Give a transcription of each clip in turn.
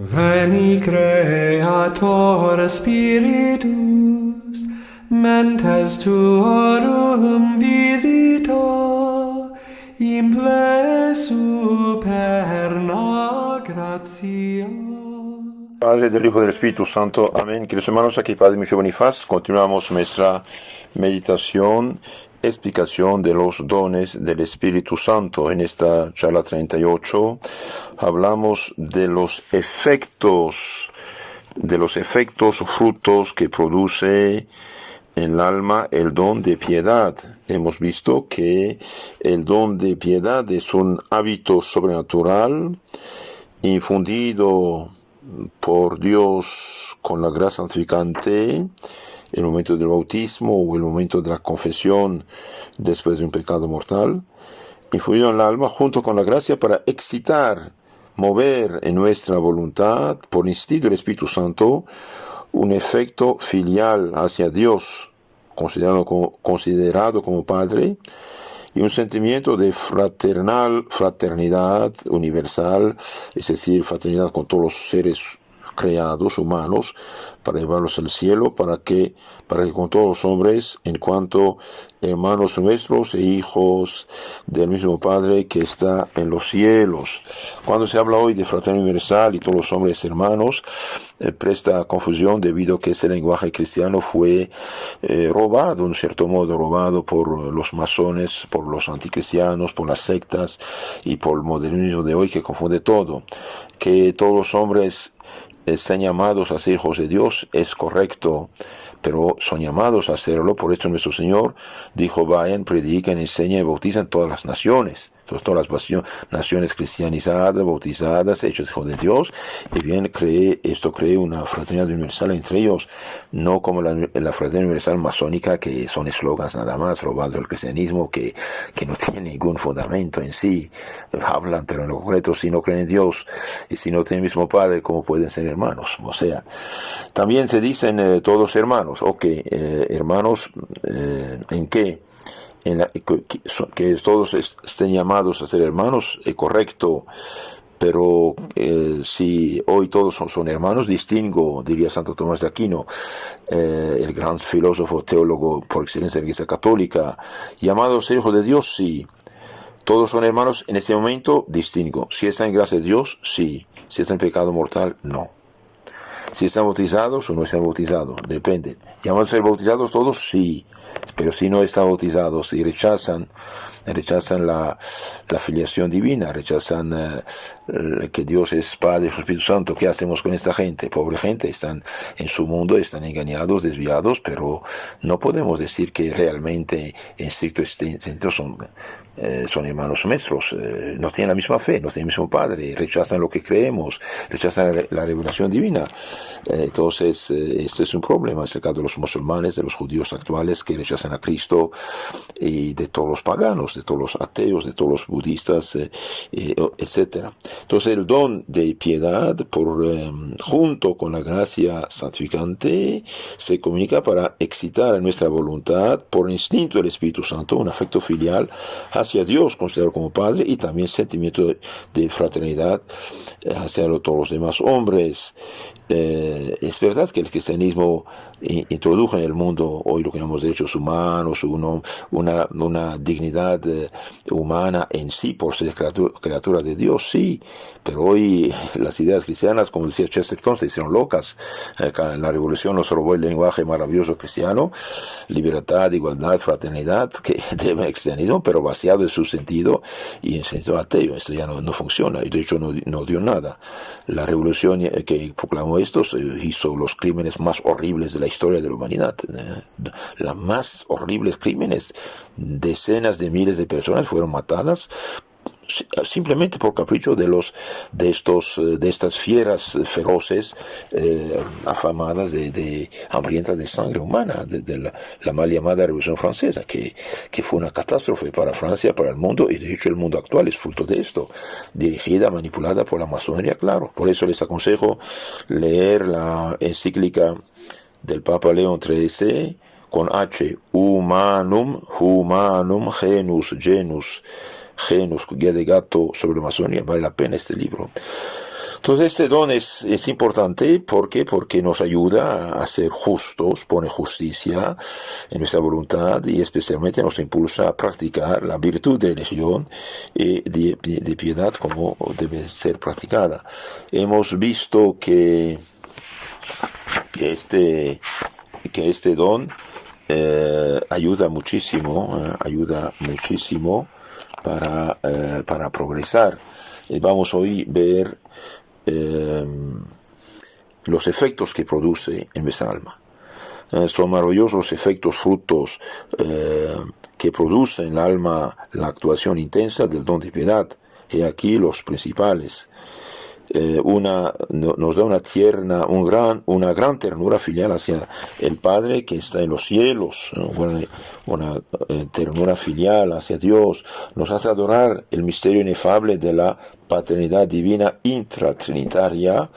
Veni Creator Spiritus, mentes tuorum visita, imple superna gratia. Padre, del Hijo y del Espíritu Santo. Amén. Queridos hermanos, aquí Padre Michel Bonifaz. Continuamos nuestra meditación, explicación de los dones del Espíritu Santo. En esta charla 38 hablamos de los efectos o frutos que produce en el alma el don de piedad. Hemos visto que el don de piedad es un hábito sobrenatural infundido por Dios con la gracia santificante en el momento del bautismo o el momento de la confesión después de un pecado mortal, infundido en el alma junto con la gracia para excitar, mover en nuestra voluntad, por instinto del Espíritu Santo, un efecto filial hacia Dios, considerado como Padre, y un sentimiento de fraternidad universal, es decir, fraternidad con todos los seres creados, humanos, para llevarlos al cielo, para que con todos los hombres, en cuanto hermanos nuestros e hijos del mismo Padre que está en los cielos. Cuando se habla hoy de fraternidad universal y todos los hombres hermanos, presta confusión debido a que ese lenguaje cristiano fue robado, en cierto modo robado por los masones, por los anticristianos, por las sectas y por el modernismo de hoy que confunde todo. Que todos los hombres están llamados a ser hijos de Dios es correcto, pero son llamados a hacerlo. Por esto nuestro Señor dijo: vayan, prediquen, enseñen y bautizan todas las naciones. Entonces, todas las naciones cristianizadas, bautizadas, hechos hijos de Dios, y bien esto cree una fraternidad universal entre ellos, no como la fraternidad universal masónica, que son eslogans nada más, robados del cristianismo, que no tienen ningún fundamento en sí. Hablan, pero en lo concreto, si no creen en Dios y si no tienen el mismo Padre, ¿cómo pueden ser hermanos? O sea, también se dicen todos hermanos. Ok, hermanos, ¿en qué? Que todos estén llamados a ser hermanos, es correcto, pero si hoy todos son hermanos, distingo, diría Santo Tomás de Aquino, el gran filósofo, teólogo por excelencia de la Iglesia Católica, llamados a ser hijos de Dios, sí. Todos son hermanos en este momento, distingo. Si están en gracia de Dios, sí. Si están en pecado mortal, no. Si están bautizados o no están bautizados, depende. ¿Llamados a ser bautizados todos? Sí. Pero si no están bautizados y rechazan la filiación divina, rechazan que Dios es Padre y Espíritu Santo, ¿qué hacemos con esta gente? Pobre gente, están en su mundo, están engañados, desviados, pero no podemos decir que realmente en estricto sentido son hermanos nuestros, no tienen la misma fe, no tienen el mismo Padre, rechazan lo que creemos, rechazan la revelación divina. Entonces, este es un problema, es el caso de los musulmanes, de los judíos actuales que rechazan a Cristo, y de todos los paganos, de todos los ateos, de todos los budistas, etc. Entonces, el don de piedad, junto con la gracia santificante, se comunica para excitar a nuestra voluntad, por instinto del Espíritu Santo, un afecto filial hacia Dios, considerado como Padre, y también sentimiento de fraternidad hacia todos los demás hombres. Es verdad que el cristianismo introdujo en el mundo hoy lo que llamamos derechos humanos, una dignidad humana en sí por ser criatura de Dios, sí, pero hoy las ideas cristianas, como decía Chesterton, se hicieron locas. La revolución nos robó el lenguaje maravilloso cristiano: libertad, igualdad, fraternidad, que debe el cristianismo, pero vaciado de su sentido y en sentido ateo. Esto ya no funciona, y de hecho no dio nada. La revolución que proclamó esto hizo los crímenes más horribles de la historia de la humanidad. Los más horribles crímenes. Decenas de miles de personas fueron matadas simplemente por capricho de estas fieras feroces, afamadas de hambrientas de sangre humana, de la mal llamada Revolución Francesa, que fue una catástrofe para Francia, para el mundo, y de hecho el mundo actual es fruto de esto, dirigida, manipulada por la masonería, claro. Por eso les aconsejo leer la encíclica del Papa León XIII con H, Humanum Genus, guía de gato sobre masonería. Vale la pena este libro. Entonces este don es importante porque nos ayuda a ser justos, pone justicia en nuestra voluntad y especialmente nos impulsa a practicar la virtud de religión y de piedad como debe ser practicada. Hemos visto que este don ayuda muchísimo para progresar. Vamos hoy a ver los efectos que produce en nuestra alma. Son maravillosos los efectos, frutos que produce en el alma la actuación intensa del don de piedad. Y aquí los principales. Nos da una gran ternura filial hacia el Padre que está en los cielos, una ternura filial hacia Dios, nos hace adorar el misterio inefable de la paternidad divina intratrinitaria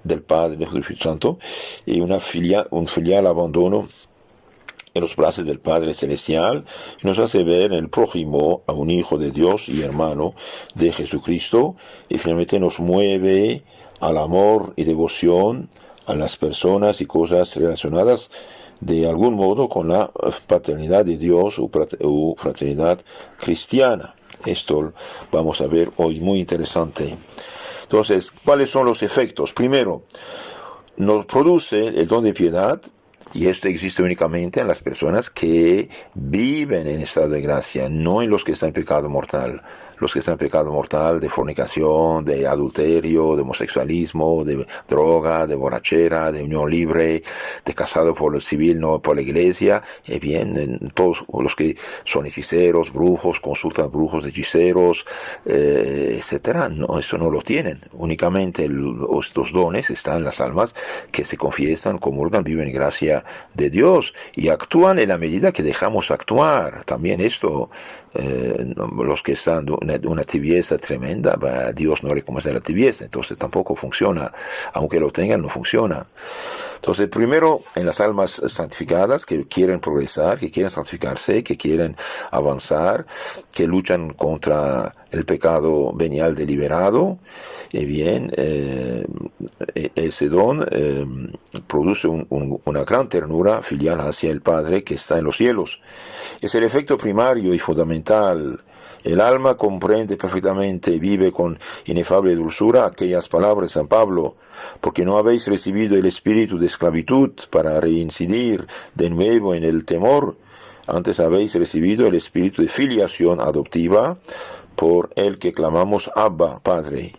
del Padre, del Espíritu Santo, y un filial abandono en los brazos del Padre Celestial, y nos hace ver en el prójimo a un hijo de Dios y hermano de Jesucristo, y finalmente nos mueve al amor y devoción a las personas y cosas relacionadas de algún modo con la paternidad de Dios o fraternidad cristiana. Esto vamos a ver hoy, muy interesante. Entonces, ¿cuáles son los efectos? Primero, nos produce el don de piedad. Y esto existe únicamente en las personas que viven en estado de gracia, no en los que están en pecado mortal. Los que están en pecado mortal de fornicación, de adulterio, de homosexualismo, de droga, de borrachera, de unión libre, de casado por el civil, no por la iglesia. Bien, todos los que son hechiceros, brujos, consultan brujos, hechiceros, etcétera. No, eso no lo tienen. Únicamente estos dones están en las almas que se confiesan, comulgan, viven en gracia de Dios y actúan en la medida que dejamos actuar. También esto, los que están una tibieza tremenda, Dios no reconoce la tibieza, entonces tampoco funciona, aunque lo tengan no funciona. Entonces primero en las almas santificadas que quieren progresar, que quieren santificarse, que quieren avanzar, que luchan contra el pecado venial deliberado, ese don produce una gran ternura filial hacia el Padre que está en los cielos. Es el efecto primario y fundamental. El alma comprende perfectamente y vive con inefable dulzura aquellas palabras de San Pablo, porque no habéis recibido el espíritu de esclavitud para reincidir de nuevo en el temor, antes habéis recibido el espíritu de filiación adoptiva, por el que clamamos Abba, Padre.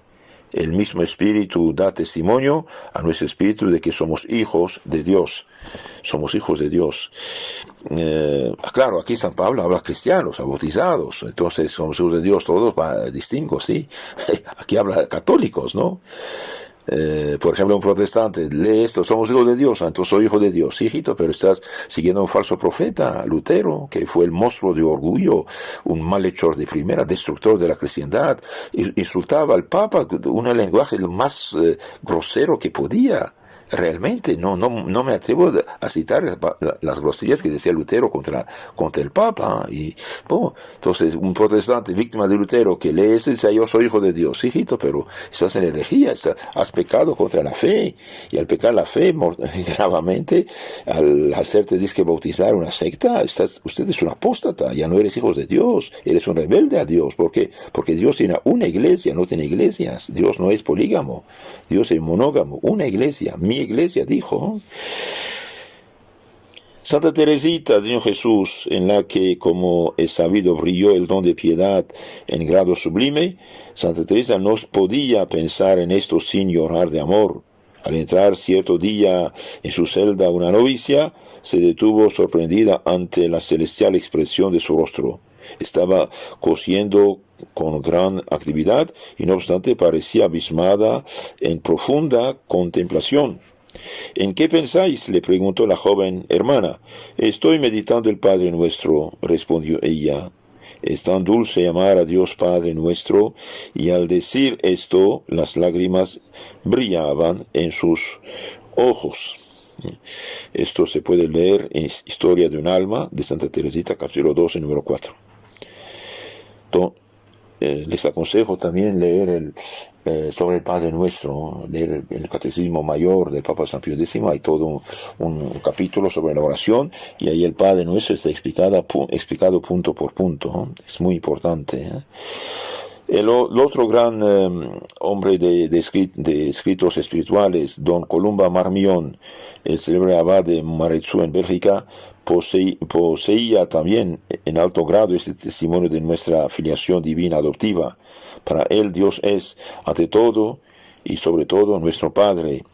El mismo espíritu da testimonio a nuestro espíritu de que somos hijos de Dios. Somos hijos de Dios. Claro, aquí San Pablo habla a cristianos, a bautizados, entonces somos hijos de Dios, todos distintos, ¿sí? Aquí habla de católicos, ¿no? Por ejemplo, un protestante lee esto: somos hijos de Dios, entonces soy hijo de Dios. Sí, hijito, pero estás siguiendo a un falso profeta, Lutero, que fue el monstruo de orgullo, un malhechor de primera, destructor de la cristiandad, insultaba al Papa un lenguaje lo más grosero que podía. Realmente no me atrevo a citar las groserías que decía Lutero contra el Papa. Entonces, un protestante víctima de Lutero que lee eso y dice: yo soy hijo de Dios. Hijito, pero estás en herejía, has pecado contra la fe, y al pecar la fe gravemente, al hacerte disque bautizar una secta, usted es un apóstata, ya no eres hijo de Dios, eres un rebelde a Dios. ¿Por qué? Porque Dios tiene una iglesia, no tiene iglesias. Dios no es polígamo, Dios es monógamo, una iglesia, mi iglesia, dijo. Santa Teresita del Niño Jesús, en la que, como es sabido, brilló el don de piedad en grado sublime, Santa Teresa no podía pensar en esto sin llorar de amor. Al entrar cierto día en su celda una novicia, se detuvo sorprendida ante la celestial expresión de su rostro. Estaba cosiendo con gran actividad y no obstante parecía abismada en profunda contemplación. ¿En qué pensáis?, le preguntó la joven hermana. Estoy meditando el Padre Nuestro, respondió ella. Es tan dulce amar a Dios Padre Nuestro, y al decir esto las lágrimas brillaban en sus ojos. Esto se puede leer en Historia de un alma de Santa Teresita, capítulo 12, número 4. Les aconsejo también leer sobre el Padre Nuestro, leer el Catecismo Mayor del Papa San Pío X, hay todo un capítulo sobre la oración, y ahí el Padre Nuestro está explicado punto por punto, ¿no? Es muy importante. El otro gran hombre de escritos espirituales, don Columba Marmion, el célebre abad de Maretzú en Bélgica, poseía también en alto grado este testimonio de nuestra filiación divina adoptiva. Para él Dios es, ante todo y sobre todo, nuestro Padre.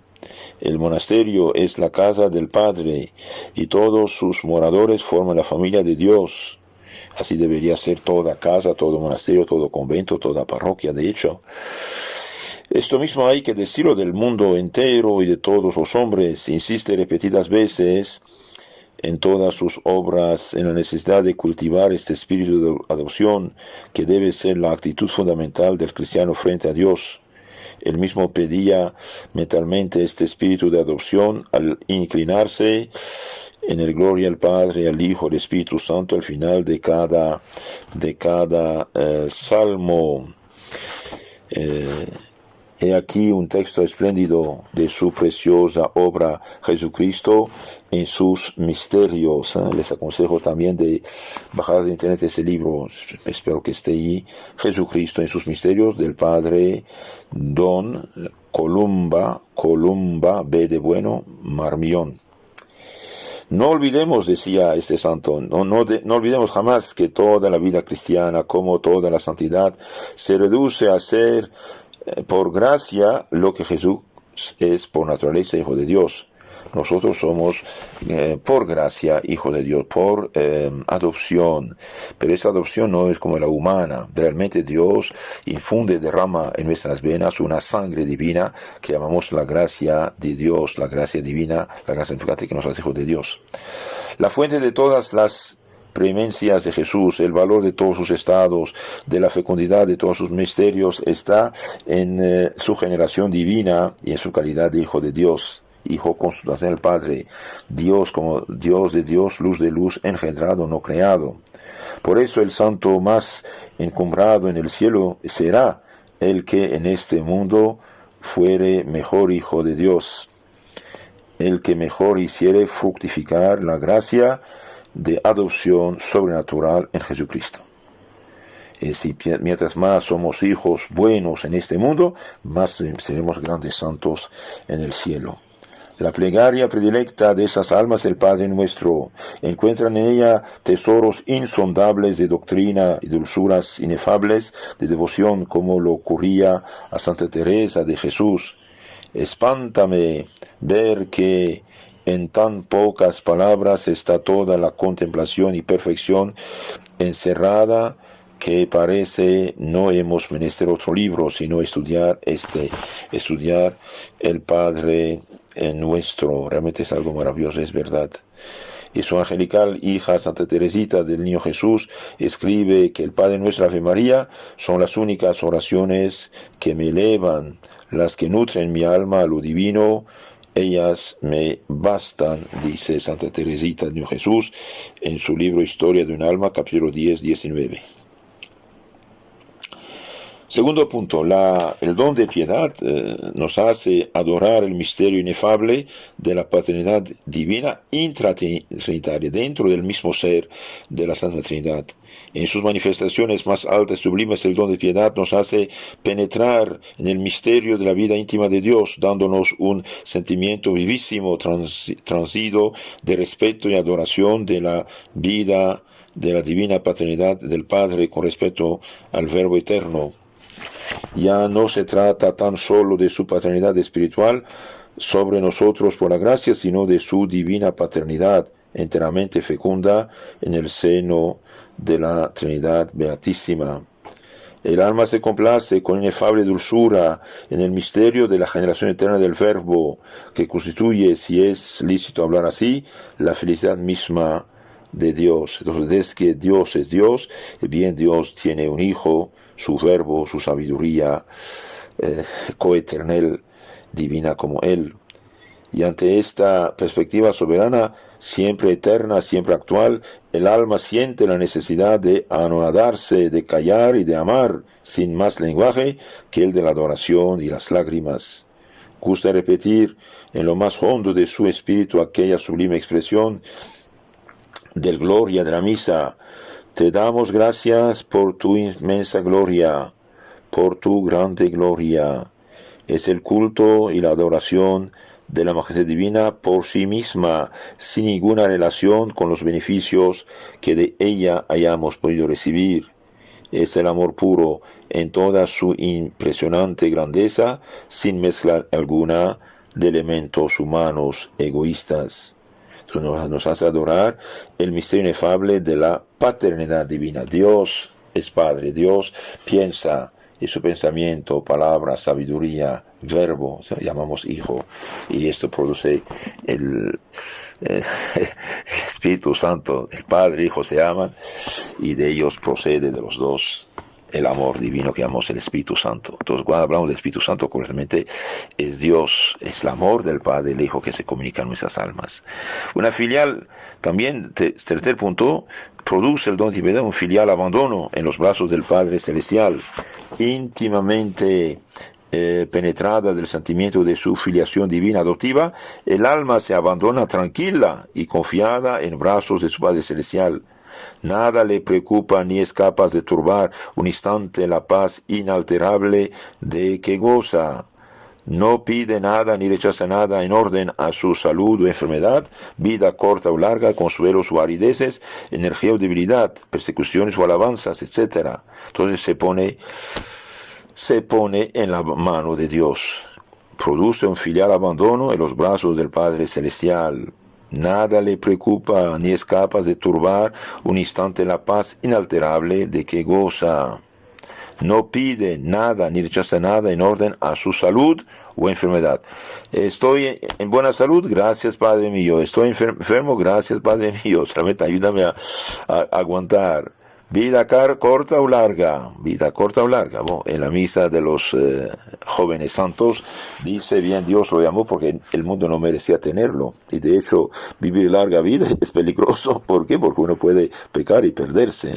El monasterio es la casa del Padre y todos sus moradores forman la familia de Dios. Así debería ser toda casa, todo monasterio, todo convento, toda parroquia. De hecho, esto mismo hay que decirlo del mundo entero y de todos los hombres. Insiste repetidas veces en todas sus obras en la necesidad de cultivar este espíritu de adopción que debe ser la actitud fundamental del cristiano frente a Dios. Él mismo pedía mentalmente este espíritu de adopción al inclinarse en el gloria al Padre, al Hijo, al Espíritu Santo al final de cada salmo. He aquí un texto espléndido de su preciosa obra Jesucristo en sus misterios. Les aconsejo también de bajar de internet ese libro, espero que esté ahí, Jesucristo en sus misterios, del Padre Don Columba B de bueno, Marmión. No olvidemos, decía este santo, no olvidemos jamás que toda la vida cristiana, como toda la santidad, se reduce a ser por gracia lo que Jesús es por naturaleza hijo de Dios. Nosotros somos por gracia hijo de Dios, por adopción, pero esa adopción no es como la humana. Realmente Dios derrama en nuestras venas una sangre divina que llamamos la gracia de Dios, la gracia divina, la gracia que nos hace hijos de Dios. La fuente de todas las preeminencias de Jesús, el valor de todos sus estados, de la fecundidad de todos sus misterios, está en su generación divina y en su calidad de hijo de Dios, hijo consulación del Padre, Dios como Dios de Dios, luz de luz, engendrado, no creado. Por eso el santo más encumbrado en el cielo será el que en este mundo fuere mejor hijo de Dios, el que mejor hiciere fructificar la gracia de adopción sobrenatural en Jesucristo. Si mientras más somos hijos buenos en este mundo, más seremos grandes santos en el cielo. La plegaria predilecta de esas almas del Padre Nuestro, encuentran en ella tesoros insondables de doctrina y dulzuras inefables de devoción, como lo ocurría a Santa Teresa de Jesús. Espántame ver que en tan pocas palabras está toda la contemplación y perfección encerrada, que parece no hemos menester otro libro, sino estudiar el Padre Nuestro. Realmente es algo maravilloso, es verdad. Y su angelical hija Santa Teresita del Niño Jesús escribe que el Padre Nuestro, Ave María, son las únicas oraciones que me elevan, las que nutren mi alma a lo divino. Ellas me bastan, dice Santa Teresita del Niño Jesús en su libro Historia de un alma, capítulo 10, 19. Segundo punto, el don de piedad nos hace adorar el misterio inefable de la paternidad divina intratrinitaria, dentro del mismo ser de la Santa Trinidad. En sus manifestaciones más altas y sublimes, el don de piedad nos hace penetrar en el misterio de la vida íntima de Dios, dándonos un sentimiento vivísimo, transido de respeto y adoración de la vida de la divina paternidad del Padre con respecto al Verbo eterno. Ya no se trata tan solo de su paternidad espiritual sobre nosotros por la gracia, sino de su divina paternidad enteramente fecunda en el seno de la Trinidad Beatísima. El alma se complace con inefable dulzura en el misterio de la generación eterna del Verbo, que constituye, si es lícito hablar así, la felicidad misma de Dios. Entonces, desde que Dios es Dios, bien Dios tiene un Hijo, su Verbo, su sabiduría coeternal, divina como Él. Y ante esta perspectiva soberana, siempre eterna, siempre actual, el alma siente la necesidad de anonadarse, de callar y de amar sin más lenguaje que el de la adoración y las lágrimas. Gusta repetir en lo más hondo de su espíritu aquella sublime expresión del gloria de la misa: te damos gracias por tu inmensa gloria, por tu grande gloria. Es el culto y la adoración de la majestad divina por sí misma, sin ninguna relación con los beneficios que de ella hayamos podido recibir. Es el amor puro en toda su impresionante grandeza, sin mezcla alguna de elementos humanos egoístas. Entonces nos hace adorar el misterio inefable de la paternidad divina. Dios es Padre, Dios piensa, y su pensamiento, palabra, sabiduría, verbo, llamamos hijo, y esto produce el Espíritu Santo. El Padre y Hijo se aman, y de ellos procede, de los dos, el amor divino que llamamos el Espíritu Santo. Entonces, cuando hablamos del Espíritu Santo, correctamente es Dios, es el amor del Padre y el Hijo que se comunica en nuestras almas. Una filial, también, tercer punto, produce el don de piedad, un filial abandono en los brazos del Padre Celestial, íntimamente penetrada del sentimiento de su filiación divina adoptiva. El alma se abandona tranquila y confiada en brazos de su Padre Celestial. Nada le preocupa ni es capaz de turbar un instante la paz inalterable de que goza. No pide nada ni rechaza nada en orden a su salud o enfermedad, vida corta o larga, consuelos o arideces, energía o debilidad, persecuciones o alabanzas, etc. Entonces se pone en la mano de Dios. Produce un filial abandono en los brazos del Padre Celestial. Nada le preocupa ni es capaz de turbar un instante la paz inalterable de que goza. No pide nada ni rechaza nada en orden a su salud o enfermedad. Estoy en buena salud, gracias Padre mío. Estoy enfermo, gracias Padre mío. Solamente ayúdame a aguantar. Vida corta o larga, vida corta o larga. Bueno, en la misa de los jóvenes santos dice: bien, Dios lo llamó porque el mundo no merecía tenerlo. Y de hecho, vivir larga vida es peligroso. ¿Por qué? Porque uno puede pecar y perderse.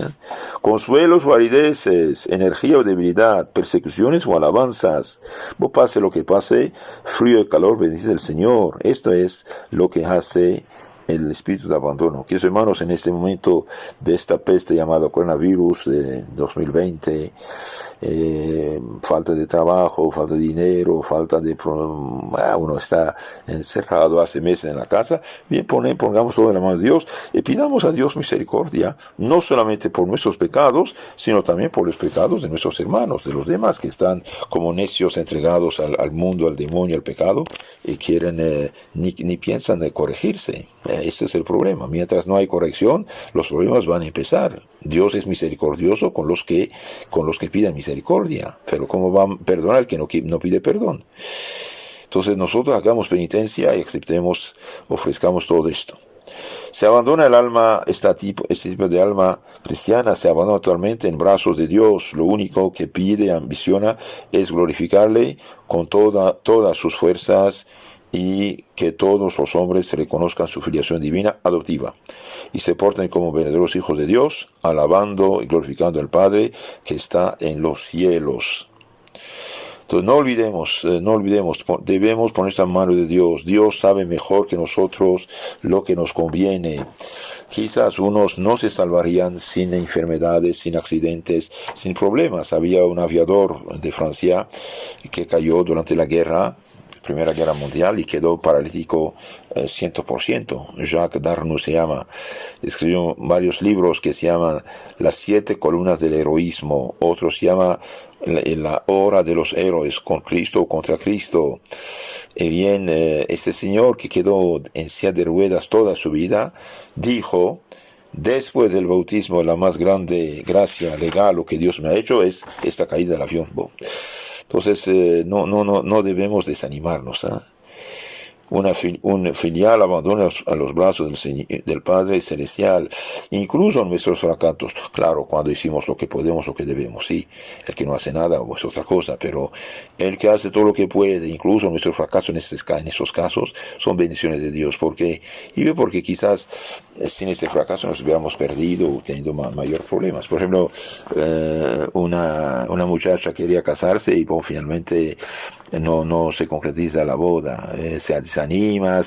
Consuelos o arideces, energía o debilidad, persecuciones o alabanzas. Vos pase lo que pase, frío y calor, bendice el Señor. Esto es lo que hace el espíritu de abandono. Queridos hermanos, en este momento de esta peste llamada coronavirus de 2020, falta de trabajo, falta de dinero, falta de... uno está encerrado hace meses en la casa. Bien, pongamos todo en la mano de Dios y pidamos a Dios misericordia, no solamente por nuestros pecados, sino también por los pecados de nuestros hermanos, de los demás que están como necios entregados al mundo, al demonio, al pecado, y quieren, ni piensan de corregirse. Ese es el problema. Mientras no hay corrección, los problemas van a empezar. Dios es misericordioso con los que piden misericordia, pero ¿cómo va a perdonar el que no pide perdón? Entonces nosotros hagamos penitencia y ofrezcamos todo esto. Se abandona el alma, este tipo de alma cristiana se abandona totalmente en brazos de Dios. Lo único que pide y ambiciona es glorificarle con todas sus fuerzas, y que todos los hombres reconozcan su filiación divina adoptiva y se porten como verdaderos hijos de Dios, alabando y glorificando al Padre que está en los cielos. Entonces no olvidemos, debemos poner en manos de Dios. Dios sabe mejor que nosotros lo que nos conviene. Quizás unos no se salvarían sin enfermedades, sin accidentes, sin problemas. Había un aviador de Francia que cayó durante la Primera Guerra Mundial y quedó paralítico 100%. Jacques Darnoux se llama. Escribió varios libros que se llaman Las 7 columnas del heroísmo. Otro se llama La hora de los héroes, con Cristo o contra Cristo. Y bien, este señor que quedó en silla de ruedas toda su vida, dijo: después del bautismo, la más grande gracia, regalo que Dios me ha hecho es esta caída del avión. Entonces, no debemos desanimarnos. un filial abandona a los brazos del Padre Celestial, incluso en nuestros fracasos. Claro, cuando hicimos lo que podemos, lo que debemos, sí. El que no hace nada es otra cosa, pero el que hace todo lo que puede, incluso en nuestros fracasos en estos casos, son bendiciones de Dios. Porque quizás sin este fracaso nos hubiéramos perdido o tenido mayor problemas. Por ejemplo, una muchacha quería casarse y finalmente no se concretiza la boda, se desanima,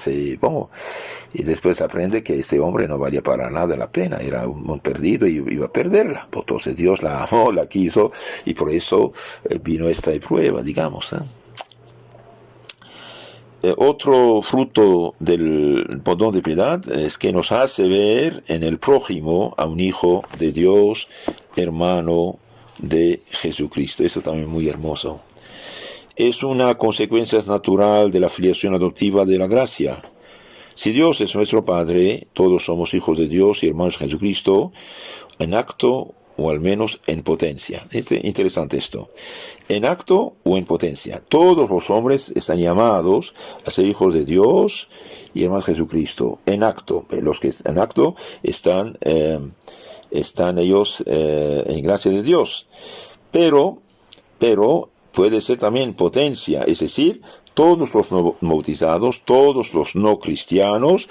y después aprende que este hombre no valía para nada la pena, era un perdido y iba a perderla. Entonces Dios la amó, la quiso, y por eso vino esta prueba, digamos. Otro fruto del don de piedad es que nos hace ver en el prójimo a un hijo de Dios, hermano de Jesucristo. Eso también es muy hermoso. Es una consecuencia natural de la filiación adoptiva de la gracia. Si Dios es nuestro Padre, todos somos hijos de Dios y hermanos de Jesucristo, en acto o al menos en potencia. Es interesante esto. En acto o en potencia. Todos los hombres están llamados a ser hijos de Dios y hermanos de Jesucristo. En acto. Los que en acto están ellos en gracia de Dios. Pero puede ser también potencia, es decir, todos los no bautizados, todos los no cristianos,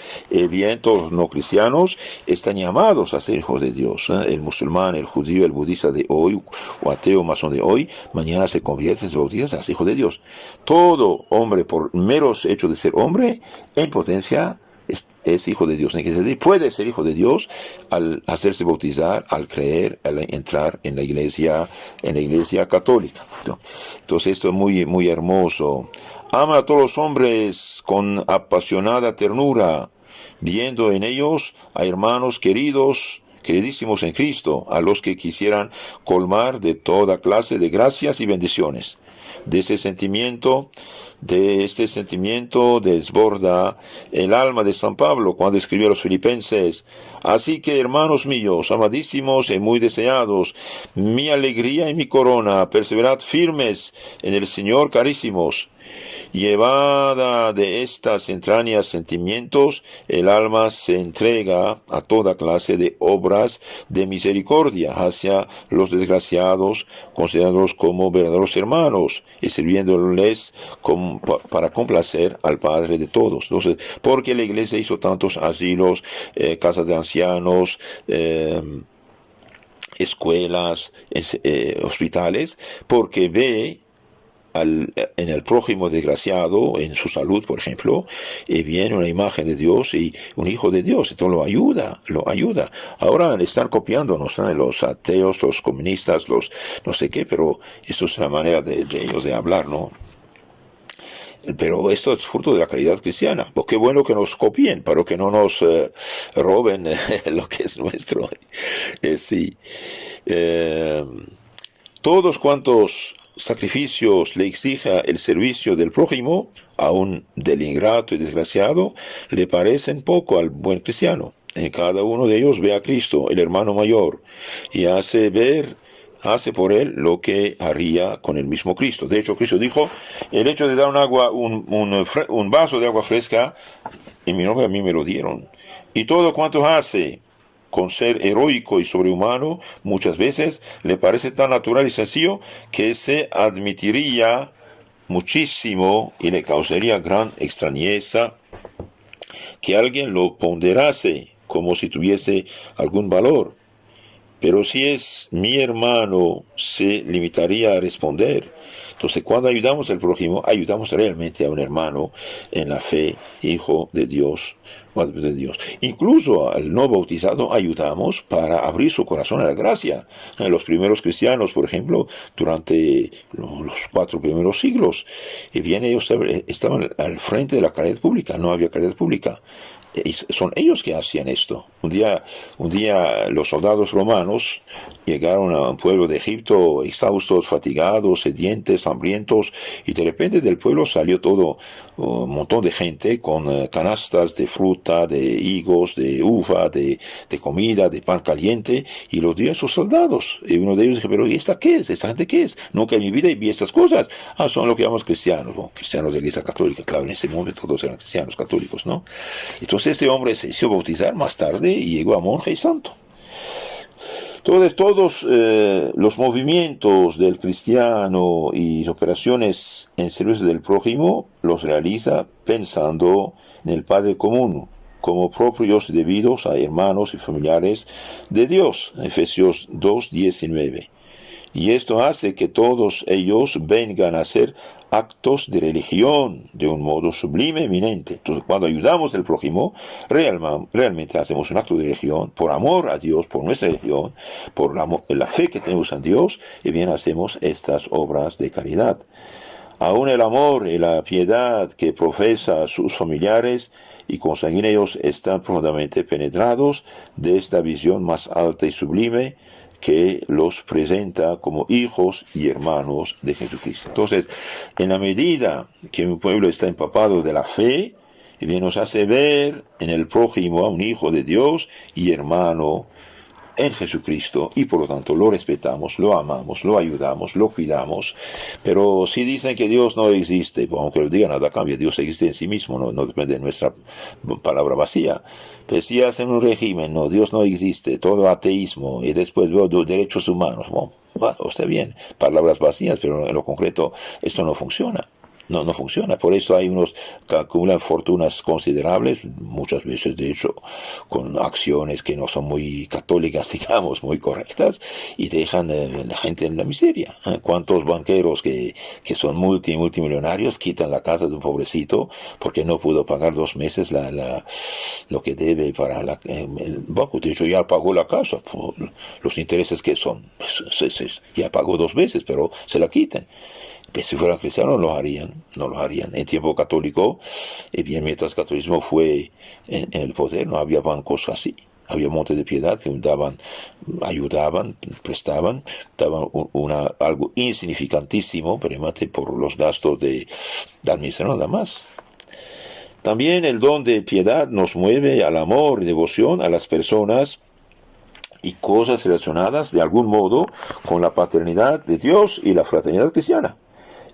todos los no cristianos están llamados a ser hijos de Dios. El musulmán, el judío, el budista de hoy, o ateo, masón de hoy, mañana se convierte, se bautiza, es hijo de Dios. Todo hombre, por meros hechos de ser hombre, en potencia, es hijo de Dios. Puede ser hijo de Dios al hacerse bautizar, al creer, al entrar en la iglesia católica. Entonces esto es muy, muy hermoso. Ama a todos los hombres con apasionada ternura, viendo en ellos a hermanos queridísimos en Cristo, a los que quisieran colmar de toda clase de gracias y bendiciones. De este sentimiento desborda el alma de San Pablo cuando escribió a los filipenses: así que, hermanos míos, amadísimos y muy deseados, mi alegría y mi corona, perseverad firmes en el Señor, carísimos. Llevada de estas entrañas sentimientos, el alma se entrega a toda clase de obras de misericordia hacia los desgraciados, considerándolos como verdaderos hermanos y sirviéndoles para complacer al Padre de todos. Entonces, porque la Iglesia hizo tantos asilos, casas de ancianos, escuelas, hospitales, porque ve en el prójimo desgraciado, en su salud, por ejemplo, viene una imagen de Dios y un hijo de Dios, entonces lo ayuda. Ahora están copiándonos, ¿no? Los ateos, los comunistas, los no sé qué, pero eso es una manera de ellos de hablar, ¿no? Pero esto es fruto de la caridad cristiana. Pues qué bueno que nos copien, pero que no nos roben lo que es nuestro. Sí. Todos cuantos sacrificios le exija el servicio del prójimo, aun del ingrato y desgraciado, le parecen poco al buen cristiano. En cada uno de ellos ve a Cristo, el hermano mayor, y hace por él lo que haría con el mismo Cristo. De hecho, Cristo dijo: el hecho de dar un vaso de agua fresca, en mi nombre a mí me lo dieron. Y todo cuanto hace con ser heroico y sobrehumano, muchas veces le parece tan natural y sencillo que se admitiría muchísimo y le causaría gran extrañeza que alguien lo ponderase como si tuviese algún valor. Pero si es mi hermano, se limitaría a responder: entonces, cuando ayudamos al prójimo, ayudamos realmente a un hermano en la fe, hijo de Dios. Incluso al no bautizado ayudamos para abrir su corazón a la gracia. Los primeros cristianos, por ejemplo, durante los 4 primeros siglos, ellos estaban al frente de la caridad pública. No había caridad pública. Son ellos que hacían esto. Un día los soldados romanos llegaron a un pueblo de Egipto exhaustos, fatigados, sedientos, hambrientos, y de repente del pueblo salió todo un montón de gente con canastas de fruta, fruta, de higos, de uva, de comida, de pan caliente, y los dio a sus soldados. Y uno de ellos dijo, pero ¿y esta qué es? ¿Esta gente qué es? Nunca en mi vida vi estas cosas. Son lo que llamamos cristianos, ¿no? Cristianos de la Iglesia Católica. Claro, en ese momento todos eran cristianos católicos, ¿no? Entonces este hombre se hizo bautizar más tarde y llegó a monje y santo. Entonces todos los movimientos del cristiano y operaciones en servicio del prójimo los realiza pensando en el Padre común, como propios y debidos a hermanos y familiares de Dios. Efesios 2:19. Y esto hace que todos ellos vengan a ser actos de religión de un modo sublime, eminente. Entonces, cuando ayudamos al prójimo, realmente hacemos un acto de religión por amor a Dios, por nuestra religión, por la fe que tenemos en Dios, y bien hacemos estas obras de caridad. Aún el amor y la piedad que profesa a sus familiares y consanguíneos están profundamente penetrados de esta visión más alta y sublime que los presenta como hijos y hermanos de Jesucristo. Entonces, en la medida que un pueblo está empapado de la fe, bien nos hace ver en el prójimo a un hijo de Dios y hermano en Jesucristo, y por lo tanto lo respetamos, lo amamos, lo ayudamos, lo cuidamos. Pero si dicen que Dios no existe, pues aunque lo digan, nada cambia, Dios existe en sí mismo, no depende de nuestra palabra vacía. Pero si hacen un régimen, no, Dios no existe, todo ateísmo, y después veo derechos humanos, bueno, está bien, palabras vacías, pero en lo concreto esto no funciona. No funciona. Por eso hay unos que acumulan fortunas considerables, muchas veces de hecho con acciones que no son muy católicas, digamos, muy correctas, y dejan la gente en la miseria. ¿Cuántos banqueros que son multimillonarios quitan la casa de un pobrecito porque no pudo pagar 2 meses lo que debe para el banco? De hecho ya pagó la casa, por los intereses que son, ya pagó 2 veces, pero se la quitan. Si fueran cristianos no lo harían. En tiempo católico, bien, mientras el catolicismo fue en el poder, no había bancos así. Había monte de piedad que ayudaban, prestaban, daban algo insignificantísimo, pero por los gastos de administración nada más. También el don de piedad nos mueve al amor y devoción a las personas y cosas relacionadas de algún modo con la paternidad de Dios y la fraternidad cristiana.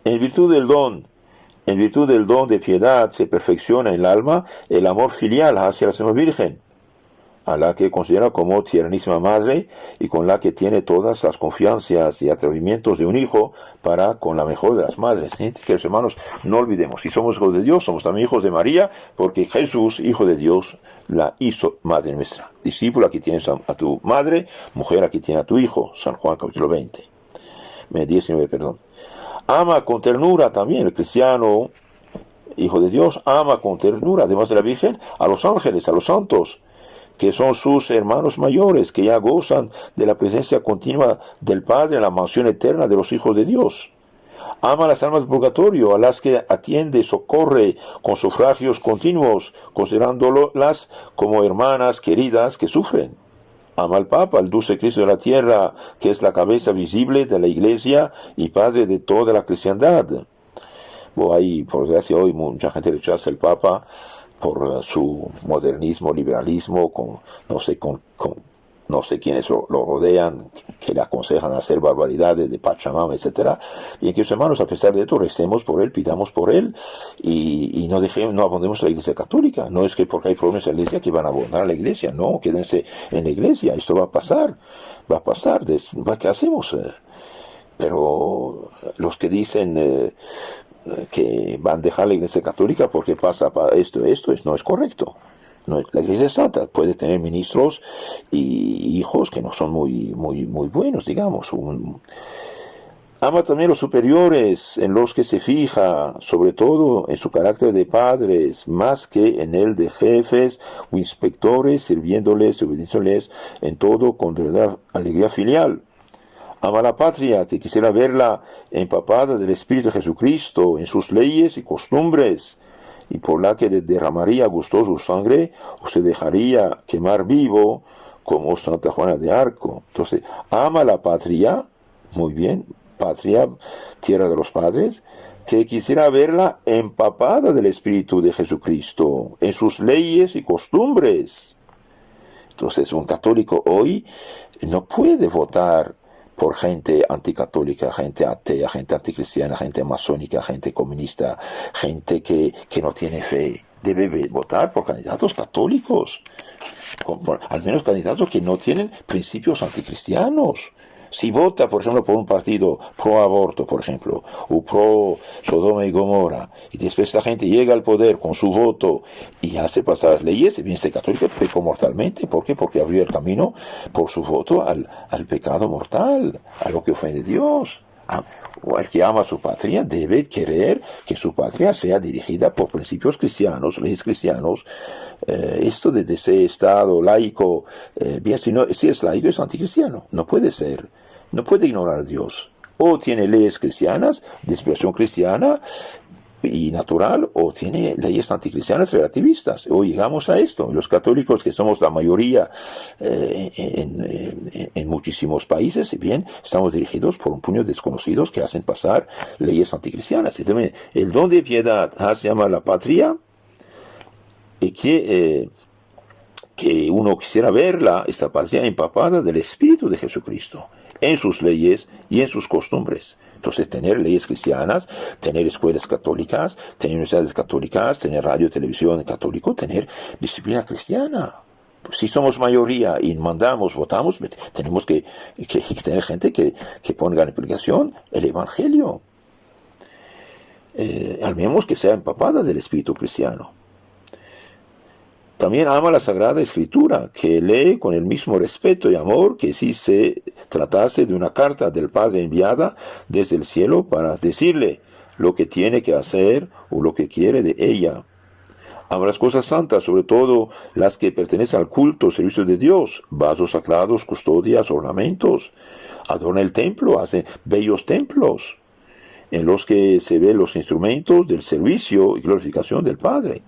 En virtud del don de piedad se perfecciona en el alma el amor filial hacia la Santísima Virgen, a la que considera como tiernísima madre y con la que tiene todas las confianzas y atrevimientos de un hijo para con la mejor de las madres. Queridos hermanos, no olvidemos, si somos hijos de Dios, somos también hijos de María, porque Jesús, hijo de Dios, la hizo madre nuestra. Discípulo, aquí tienes a tu madre; mujer, aquí tienes a tu hijo. San Juan capítulo 19, perdón. Ama con ternura también el cristiano, hijo de Dios, ama con ternura, además de la Virgen, a los ángeles, a los santos, que son sus hermanos mayores, que ya gozan de la presencia continua del Padre en la mansión eterna de los hijos de Dios. Ama a las almas del purgatorio, a las que atiende, socorre con sufragios continuos, considerándolas como hermanas queridas que sufren. Ama al Papa, el dulce Cristo de la tierra, que es la cabeza visible de la Iglesia y Padre de toda la cristiandad. Ahí, por desgracia, hoy mucha gente rechaza al Papa por su modernismo, liberalismo, no sé quiénes lo rodean, que le aconsejan hacer barbaridades de Pachamama, etc. Bien, que hermanos, a pesar de esto, recemos por él, pidamos por él, y no abandonemos la Iglesia Católica. No es que porque hay problemas en la Iglesia que van a abandonar la Iglesia, no, quédense en la Iglesia, esto va a pasar, ¿qué hacemos? Pero los que dicen que van a dejar la Iglesia Católica porque pasa esto no es correcto. No, la Iglesia Santa puede tener ministros y hijos que no son muy buenos, digamos. Ama también los superiores, en los que se fija, sobre todo en su carácter de padres, más que en el de jefes o inspectores, sirviéndoles, obedeciéndoles en todo con verdad, alegría filial. Ama la patria, que quisiera verla empapada del Espíritu de Jesucristo, en sus leyes y costumbres, y por la que derramaría gustoso su sangre, o se dejaría quemar vivo, como Santa Juana de Arco. Entonces, ama la patria, muy bien, patria, tierra de los padres, que quisiera verla empapada del Espíritu de Jesucristo, en sus leyes y costumbres. Entonces, un católico hoy no puede votar por gente anticatólica, gente atea, gente anticristiana, gente masónica, gente comunista, gente que no tiene fe. Debe votar por candidatos católicos, al menos candidatos que no tienen principios anticristianos. Si vota, por ejemplo, por un partido pro aborto, por ejemplo, o pro Sodoma y Gomorra, y después esta gente llega al poder con su voto y hace pasar las leyes, y bien este católico pecó mortalmente. ¿Por qué? Porque abrió el camino por su voto al pecado mortal, a lo que ofende a Dios. El que ama a su patria debe querer que su patria sea dirigida por principios cristianos, leyes cristianos. Esto de ese Estado laico, bien, si es laico es anticristiano, no puede ser, no puede ignorar a Dios. O tiene leyes cristianas, de expresión cristiana y natural, o tiene leyes anticristianas relativistas. O llegamos a esto. Los católicos, que somos la mayoría en muchísimos países, y bien, estamos dirigidos por un puño de desconocidos que hacen pasar leyes anticristianas. Entonces, el don de piedad se llama la patria, y que uno quisiera verla, esta patria, empapada del Espíritu de Jesucristo, en sus leyes y en sus costumbres. Entonces, tener leyes cristianas, tener escuelas católicas, tener universidades católicas, tener radio, televisión católico, tener disciplina cristiana. Si somos mayoría y mandamos, votamos, tenemos que tener gente que ponga en aplicación el Evangelio. Al menos que sea empapada del espíritu cristiano. También ama la Sagrada Escritura, que lee con el mismo respeto y amor que si se tratase de una carta del Padre enviada desde el cielo para decirle lo que tiene que hacer o lo que quiere de ella. Ama las cosas santas, sobre todo las que pertenecen al culto, servicio de Dios, vasos sagrados, custodias, ornamentos. Adorna el templo, hace bellos templos en los que se ven los instrumentos del servicio y glorificación del Padre.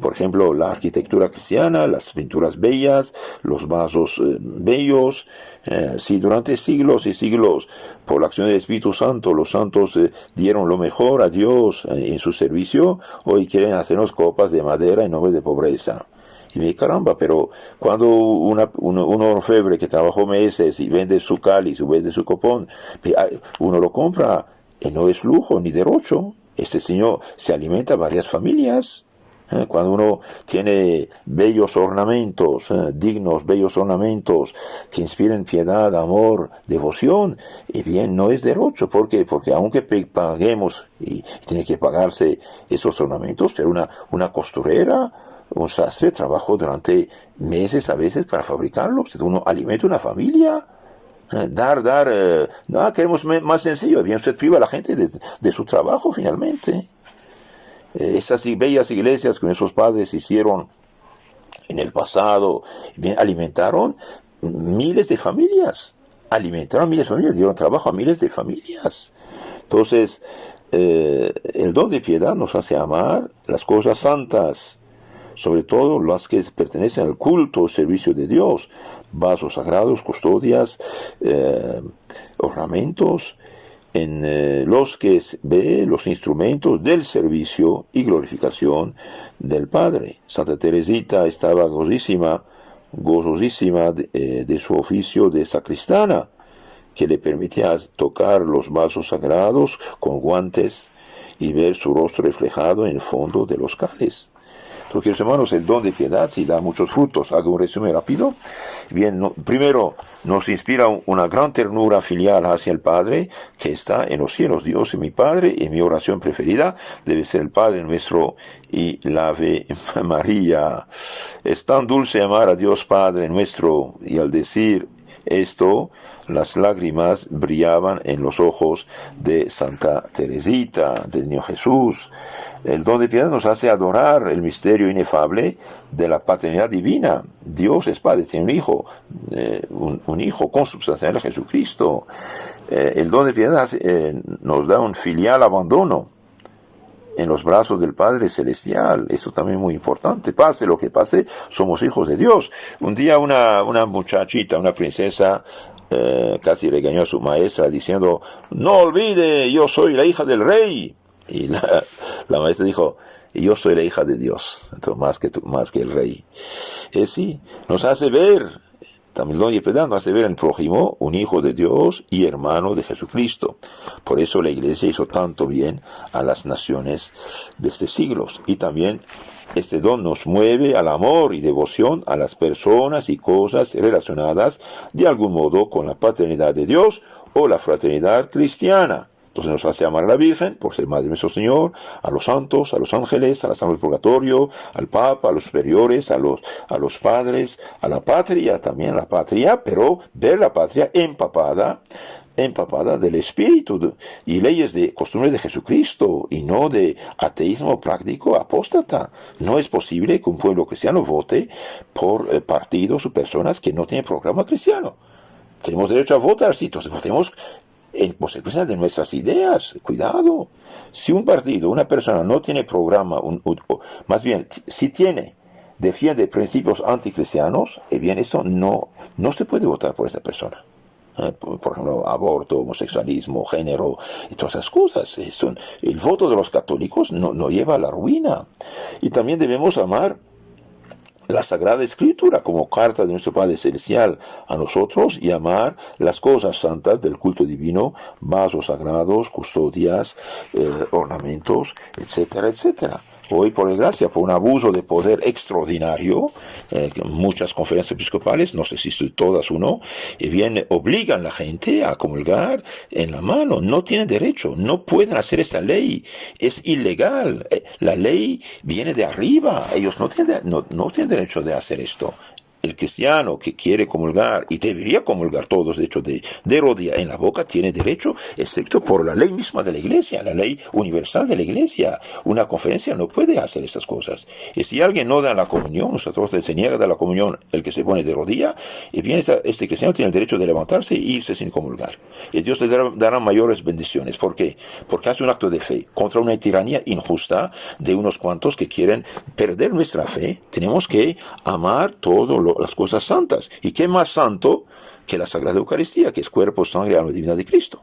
Por ejemplo, la arquitectura cristiana, las pinturas bellas, los vasos bellos. Si durante siglos y siglos, por la acción del Espíritu Santo, los santos dieron lo mejor a Dios en su servicio, hoy quieren hacernos copas de madera en nombre de pobreza. Y me caramba, pero cuando un orfebre que trabajó meses y vende su cáliz o vende su copón, uno lo compra, y no es lujo ni derrocho. Este señor se alimenta a varias familias. Cuando uno tiene bellos ornamentos, dignos, bellos ornamentos que inspiren piedad, amor, devoción, y bien, no es derrocho. ¿Por qué? Porque aunque paguemos, y tiene que pagarse esos ornamentos, pero una costurera, un sastre, trabajó durante meses a veces para fabricarlos. Uno alimenta una familia. No, queremos más sencillo. Bien, usted priva a la gente de su trabajo finalmente. Esas bellas iglesias que nuestros padres hicieron en el pasado, bien, alimentaron miles de familias. Dieron trabajo a miles de familias. Entonces, el don de piedad nos hace amar las cosas santas, sobre todo las que pertenecen al culto, servicio de Dios, vasos sagrados, custodias, ornamentos, en los que ve los instrumentos del servicio y glorificación del Padre. Santa Teresita estaba gozosísima de su oficio de sacristana, que le permitía tocar los vasos sagrados con guantes y ver su rostro reflejado en el fondo de los cálices. Entonces, queridos hermanos, el don de piedad sí da muchos frutos. Hago un resumen rápido. Bien, primero, nos inspira una gran ternura filial hacia el Padre que está en los cielos. Dios es mi Padre, y mi oración preferida debe ser el Padre nuestro y la Ave María. Es tan dulce amar a Dios Padre nuestro, y al decir esto, las lágrimas brillaban en los ojos de Santa Teresita, del Niño Jesús. El don de piedad nos hace adorar el misterio inefable de la paternidad divina. Dios es Padre, tiene un hijo consubstancial a Jesucristo. El don de piedad nos da un filial abandono en los brazos del Padre Celestial. Eso también es muy importante. Pase lo que pase, somos hijos de Dios. Un día una muchachita, una princesa, casi regañó a su maestra diciendo, no olvide, yo soy la hija del rey. Y la maestra dijo, yo soy la hija de Dios, entonces más que el rey. Sí, nos hace ver, también y piedad nos hace ver en el prójimo un hijo de Dios y hermano de Jesucristo. Por eso la iglesia hizo tanto bien a las naciones de este siglo. Y también este don nos mueve al amor y devoción a las personas y cosas relacionadas de algún modo con la paternidad de Dios o la fraternidad cristiana. Entonces nos hace amar a la Virgen, por ser Madre de nuestro Señor, a los santos, a los ángeles, a las almas del purgatorio, al Papa, a los superiores, a los padres, a la patria, también a la patria, pero ver la patria empapada del espíritu y leyes de costumbres de Jesucristo y no de ateísmo práctico apóstata. No es posible que un pueblo cristiano vote por partidos o personas que no tienen programa cristiano. Tenemos derecho a votar, sí, entonces votemos en consecuencia de nuestras ideas. Cuidado. Si un partido, una persona no tiene programa, más bien, si defiende principios anticristianos, bien, eso no se puede votar por esa persona. Por ejemplo, aborto, homosexualismo, género y todas esas cosas. El voto de los católicos no lleva a la ruina. Y también debemos amar la Sagrada Escritura como carta de nuestro Padre Celestial a nosotros y amar las cosas santas del culto divino, vasos sagrados, custodias, ornamentos, etcétera, etcétera. Hoy, por desgracia, por un abuso de poder extraordinario, muchas conferencias episcopales, no sé si todas o no, obligan a la gente a comulgar en la mano. No tienen derecho, no pueden hacer esta ley, es ilegal. La ley viene de arriba, ellos no tienen derecho de hacer esto. El cristiano que quiere comulgar, y debería comulgar todos, de hecho, de rodilla en la boca, tiene derecho, excepto por la ley misma de la iglesia, la ley universal de la iglesia. Una conferencia no puede hacer esas cosas. Y si alguien no da la comunión, o sea, se niega de la comunión el que se pone de rodilla, y bien este cristiano tiene el derecho de levantarse e irse sin comulgar. Y Dios le dará mayores bendiciones. ¿Por qué? Porque hace un acto de fe contra una tiranía injusta de unos cuantos que quieren perder nuestra fe. Tenemos que amar todo las cosas santas. ¿Y qué más santo que la Sagrada Eucaristía, que es cuerpo, sangre, alma divina de Cristo?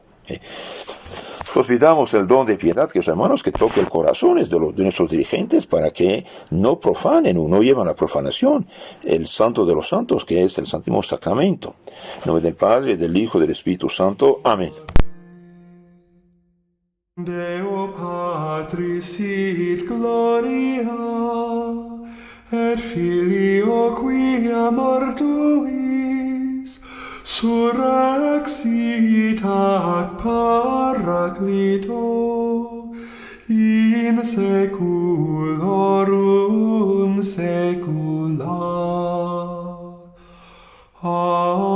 Nos pidamos el don de piedad, que los hermanos, que toque el corazón de nuestros dirigentes para que no profanen o no lleven a la profanación el santo de los santos, que es el Santísimo Sacramento. En nombre del Padre, del Hijo y del Espíritu Santo. Amén. Deo Patris sit gloria, et Filio quia mortuis surrexit ac Paraclito in saeculorum saecula. Amen.